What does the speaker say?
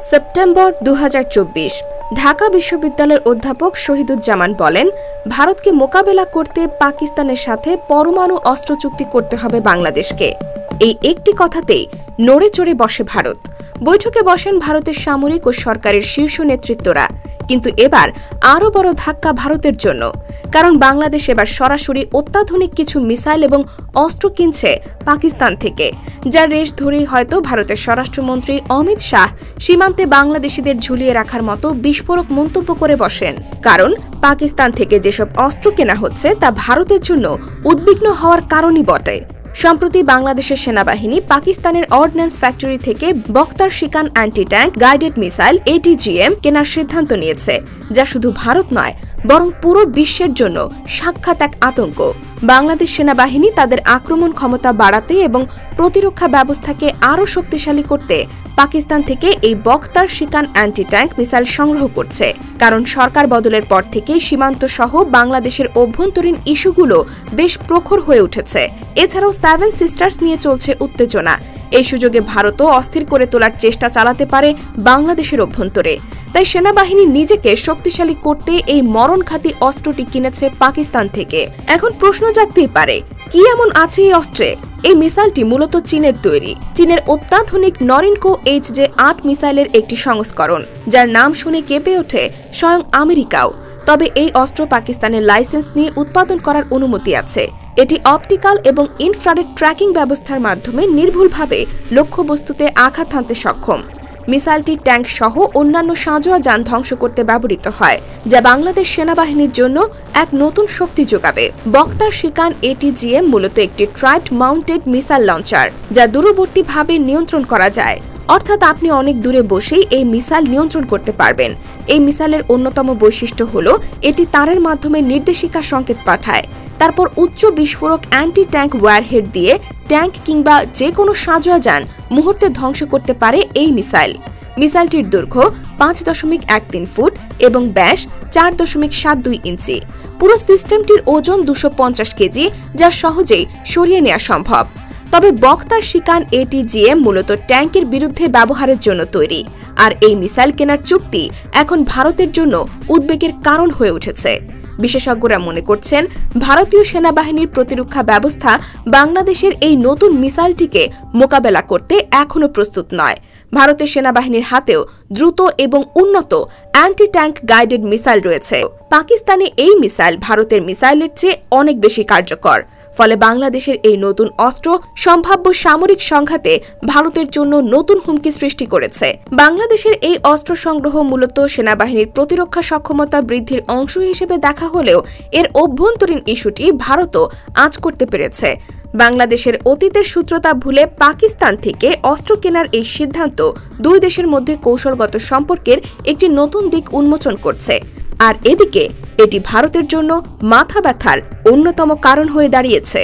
September ২০২৪ Dhaka বিশ্ববিদ্যালয়ের অধ্যাপক শহীদুজ্জামান বলেন, ভারতকে মোকাবেলা করতে পাকিস্তানের সাথে পরমাণু অস্ত্র চুক্তি করতে হবে বাংলাদেশকে। এই একটি কথাতেই নড়ে চড়ে বসে ভারত। বৈঠকে বসেন ভারতের সামরিক ও সরকারের শীর্ষ নেতৃত্বরা। কিন্তু এবার আরও বড় ধাক্কা ভারতের জন্য, কারণ বাংলাদেশ এবার সরাসরি অত্যাধুনিক কিছু মিসাইল এবং অস্ত্র কিনছে পাকিস্তান থেকে, যার রেশ ধরেই হয়তো ভারতের স্বরাষ্ট্রমন্ত্রী অমিত শাহ সীমান্তে বাংলাদেশিদের ঝুলিয়ে রাখার মতো বিস্ফোরক মন্তব্য করে বসেন। কারণ পাকিস্তান থেকে যেসব অস্ত্র কেনা হচ্ছে তা ভারতের জন্য উদ্বিগ্ন হওয়ার কারণই বটে। সম্প্রতি বাংলাদেশের সেনাবাহিনী পাকিস্তানের অর্ডিন্যান্স ফ্যাক্টরি থেকে Baktar Shikan anti tank guided missile ATGM কেনার সিদ্ধান্ত নিয়েছে, যা শুধু ভারত নয় বরং পুরো বিশ্বের জন্য সাক্ষাৎ এক আতঙ্ক। বাংলাদেশ সেনাবাহিনী তাদের আক্রমণ ক্ষমতা বাড়াতে এবং প্রতিরক্ষা ব্যবস্থাকে আরও শক্তিশালী করতে পাকিস্তান থেকে এই বখতার শিকান অ্যান্টি ট্যাঙ্ক মিসাইল সংগ্রহ করছে। কারণ সরকার বদলের পর থেকে সীমান্ত সহ বাংলাদেশের অভ্যন্তরীণ ইস্যুগুলো বেশ প্রখর হয়ে উঠেছে। এছাড়াও 7 সিস্টার্স নিয়ে চলছে উত্তেজনা। এই সুযোগে ভারতও অস্থির করে তোলার চেষ্টা চালাতে পারে বাংলাদেশের অভ্যন্তরে। তাই সেনাবাহিনী নিজেকে শক্তিশালী করতে এই মরণঘাতী অস্ত্রটি কিনেছে পাকিস্তান থেকে। এখন প্রশ্ন জাগতেই পারে, কি এমন আছে এই অস্ত্রে? এই মিসাইলটি মূলত চীনের তৈরি। চীনের অত্যাধুনিক নরিনকো HJ-8 মিসাইলের একটি সংস্করণ, যার নাম শুনে কেঁপে ওঠে স্বয়ং আমেরিকাও। তবে এই অস্ত্র পাকিস্তানের লাইসেন্স নিয়ে উৎপাদন করার অনুমতি আছে। এটি অপটিক্যাল এবং ইনফ্রারেড ট্র্যাকিং ব্যবস্থার মাধ্যমে নির্ভুলভাবে লক্ষ্যবস্তুতে আঘাত হানতে সক্ষম। মিসাইলটি ট্যাঙ্ক সহ অন্যান্য সাঁজোয়া যান ধ্বংস করতে ব্যবহৃত হয়, যা বাংলাদেশ সেনাবাহিনীর জন্য এক নতুন শক্তি যোগাবে। বখতার শিকান ATGM মূলত একটি ট্রাইপড মাউন্টেড মিসাইল লঞ্চার, যা দূরবর্তীভাবে নিয়ন্ত্রণ করা যায়। অর্থাৎ আপনি অনেক দূরে বসেই এই মিসাইল নিয়ন্ত্রণ করতে পারবেন। এই মিসাইলের অন্যতম বৈশিষ্ট্য হল এটি তারের মাধ্যমে নির্দেশিকা সংকেত পাঠায়। তারপর উচ্চ বিস্ফোরক অ্যান্টি ট্যাঙ্ক ওয়্যারহেড দিয়ে ট্যাঙ্ক কিংবা যে কোনো সাঁজোয়া যান মুহূর্তে ধ্বংস করতে পারে এই মিসাইল। মিসাইলটির দৈর্ঘ্য 5.13 ফুট এবং ব্যাস 4.72 ইঞ্চি। পুরো সিস্টেমটির ওজন 250 কেজি, যা সহজেই সরিয়ে নেওয়া সম্ভব। তবে বখতার শিকান ATGM মূলত ট্যাঙ্কের বিরুদ্ধে ব্যবহারের জন্য তৈরি, আর এই মিসাইল কেনার চুক্তি এখন ভারতের জন্য উদ্বেগের কারণ হয়ে উঠেছে। বিশেষজ্ঞরা মনে করছেন, ভারতীয় সেনাবাহিনীর প্রতিরক্ষা ব্যবস্থা বাংলাদেশের এই নতুন মিসাইলটিকে মোকাবেলা করতে এখনও প্রস্তুত নয়। ভারতের সেনাবাহিনীর হাতেও দ্রুত এবং উন্নত অ্যান্টি ট্যাঙ্ক গাইডেড মিসাইল রয়েছে। পাকিস্তানে এই মিসাইল ভারতের মিসাইলের চেয়ে অনেক বেশি কার্যকর। ফলে বাংলাদেশের এই নতুন অস্ত্র সম্ভাব্য সামরিক সংঘাতে ভারতের জন্য নতুন হুমকি সৃষ্টি করেছে। বাংলাদেশের এই অস্ত্র সংগ্রহ মূলত সেনাবাহিনীর প্রতিরক্ষা সক্ষমতা বৃদ্ধির অংশ হিসেবে দেখা হলেও এর অভ্যন্তরীণ ইস্যুটি ভারতও আঁচ করতে পেরেছে। বাংলাদেশের অতীতের সূত্রতা ভুলে পাকিস্তান থেকে অস্ত্র কেনার এই সিদ্ধান্ত দুই দেশের মধ্যে কৌশলগত সম্পর্কের একটি নতুন দিক উন্মোচন করছে। আর এদিকে এটি ভারতের জন্য মাথা ব্যথার অন্যতম কারণ হয়ে দাঁড়িয়েছে।